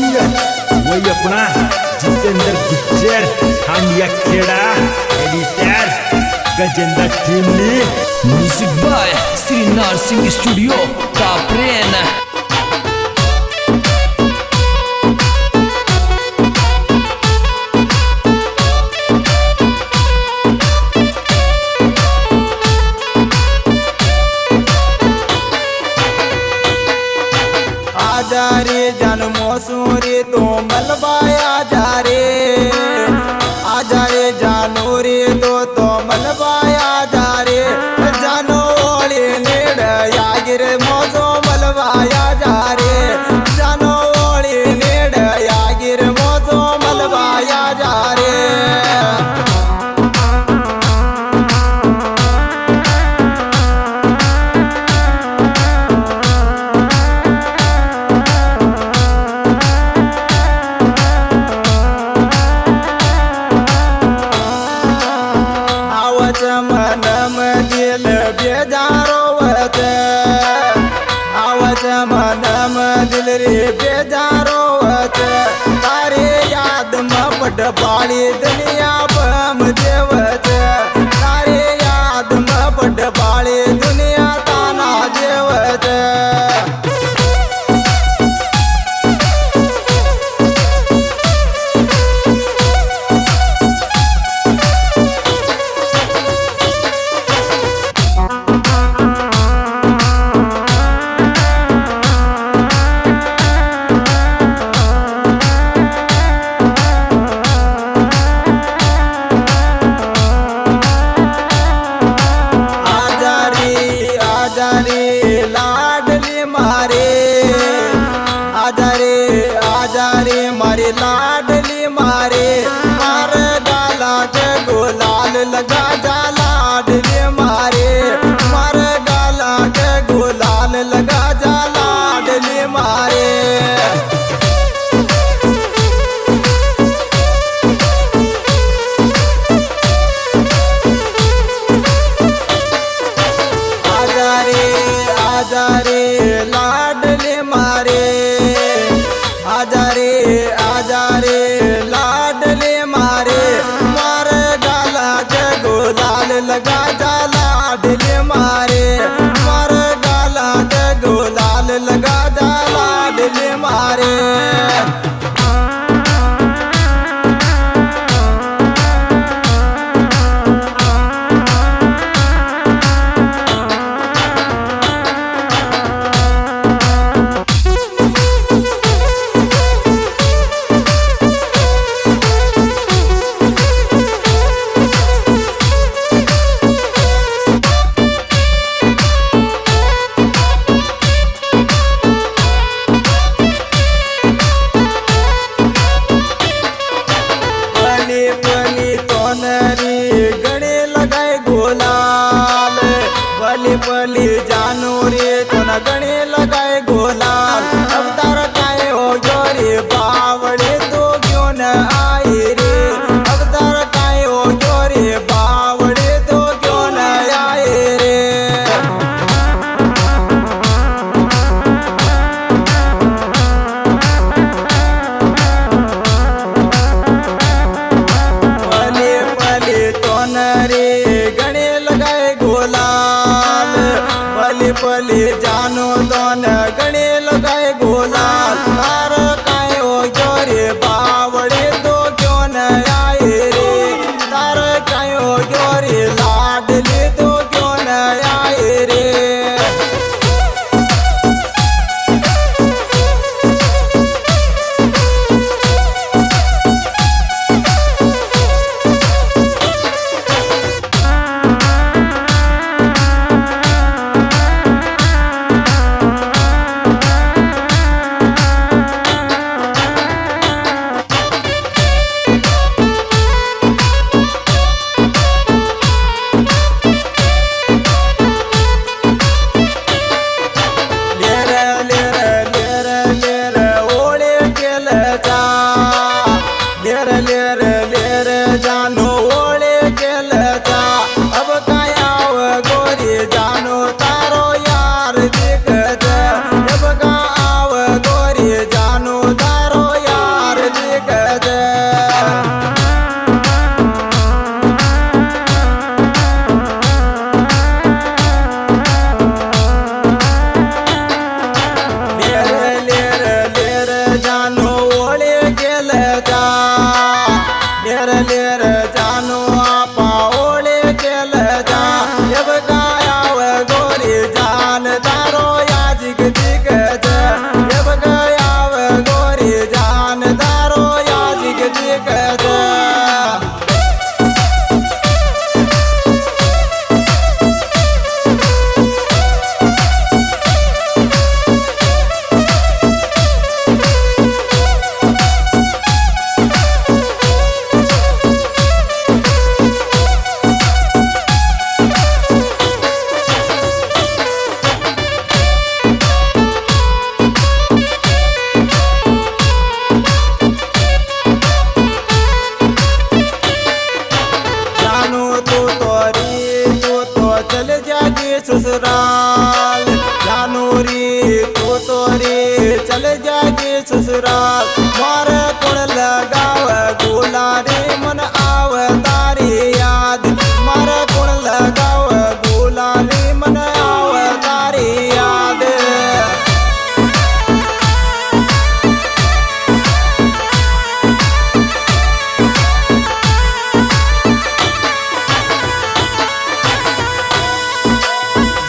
Engineer वही अपना Jitendra Gujjar Handiya Kheda editor Gajendra टीमली music by Shri Narsingh studio काप्रेन। आजा रे जन मोसूरी तो मलबाया जा रे, आजा रे जानो रे तो मलबाया जा रे, जानो ओले नेड़ यागिर मोसो मलबाया जा रे, जानो ओले नेड़ यागिर मोसो मलबाया जा रे। मनम दिल बेजारो वत, आवत मनम दिल रे बेजारो वत, तारे याद मपट पाड़ी दुनिया बम देवत, तारे याद मपट पाड़ी दुनिया ताना देवत। लाडली मारे आजा रे मारे लाडली मारे, मार गाला के गुलाल लगा जा लाडली मारे, मार गाला के गुलाल लगा जा लाडली मारे। आजा रे लाडले मारे, आजा रे लाडले मारे, मार गाला के गुलाल लगा जा लाडले मारे, मार गाला के गुलाल लगा जा लाडले मारे। ससुराल मारे कुण लगाव गुलारी मन आव तारी याद मारे कुण लगाव गुलारी मन आव तारी याद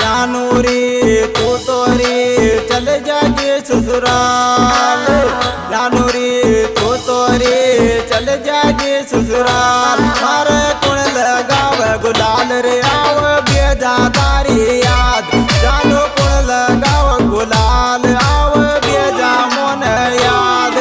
जानू रे तू तो रे चल जाके ससुराल जानू रे तू तो रे चल जाके ससुराल मारे कुण लगाव गुलाल रे आव बेजा तारी याद जानू कुण लगाव गुलाल आव बेजा मन याद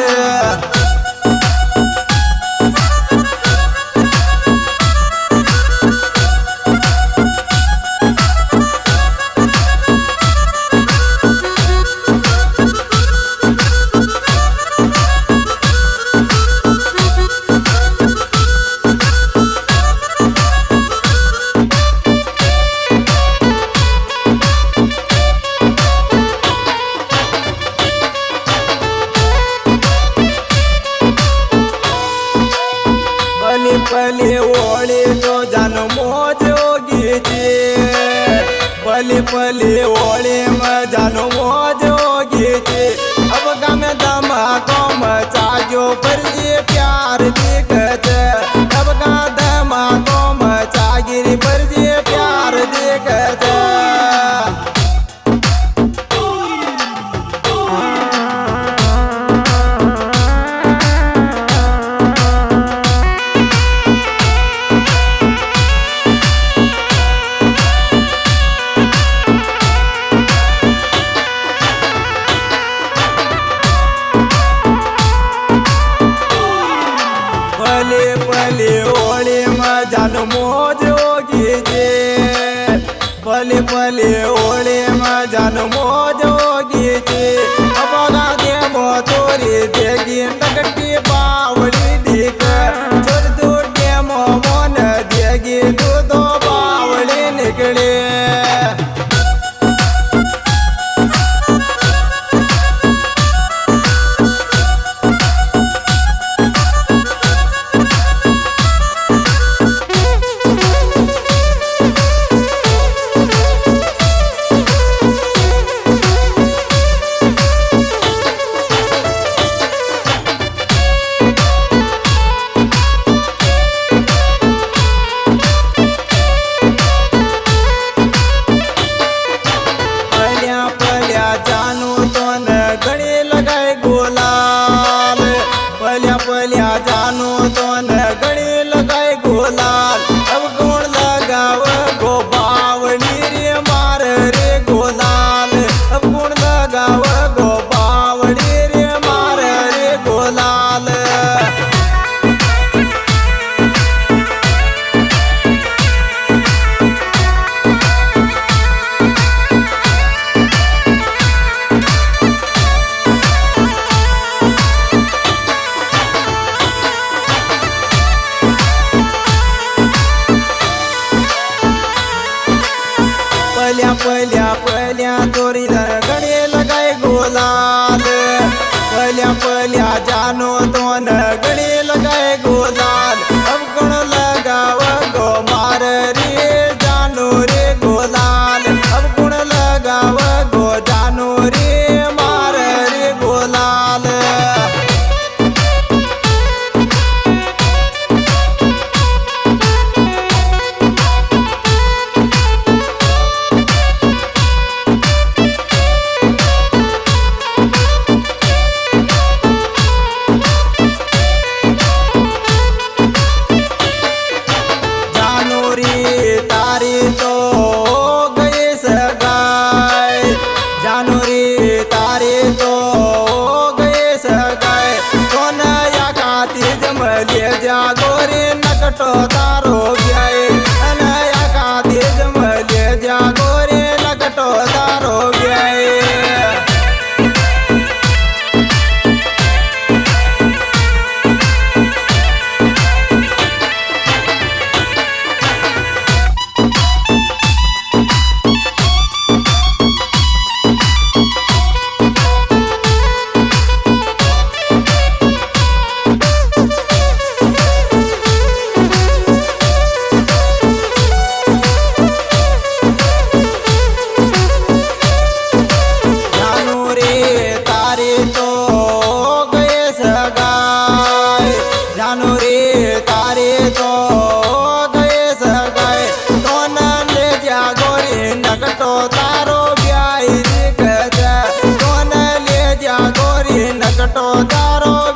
पली पली ओळी तो जान मोज होगीची पली पली ओळी म जान मोज होगीची अब गम दमा कोम चाग्यो पर जे प्यार दिखत अब गा दमा कोम चागिरी पर जे प्यार दिखत पले पले ओळे मजान मोज होगीचे पले पले ओळे मजान मोज होगीचे अबगा दे मोतोरी देगी नगटी बावळी दिक चोर दुटे मोन देगी दूधो बावळी निकळे जानू तो न गणे लगाए गोलाल पल्या पल्या जानू तो न गणे लगाए गोलाल अब गुण लगाव गो बावणी रे मार रे गोलाल अब गुण लगाव गो बावणी रे मार रे गोलाल पल्या पल्या तोरी गणे लगाए गोलाल पल्या पल्या जानो तो न गणे लगाए गोलाल अब गुण लगाव गो मार रे जानो रे गोलाल अब गुण लगाव गो जानो रे मार रे गोलाल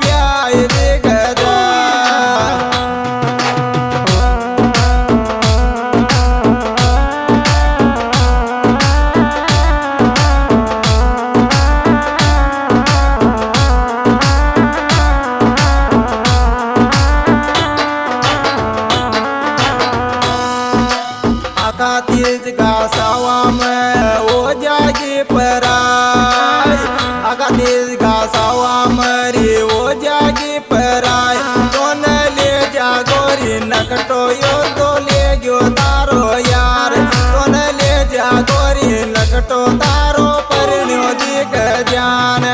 ब्याह देख जा तीज का सावा में वो जागी पराय आका तीज का सावा मरी वो जागी पराय कौन ले जा गोरी नकटो यो तो ले गयो तारो यार कौन ले जा गोरी नकटो तारो पर दिख जान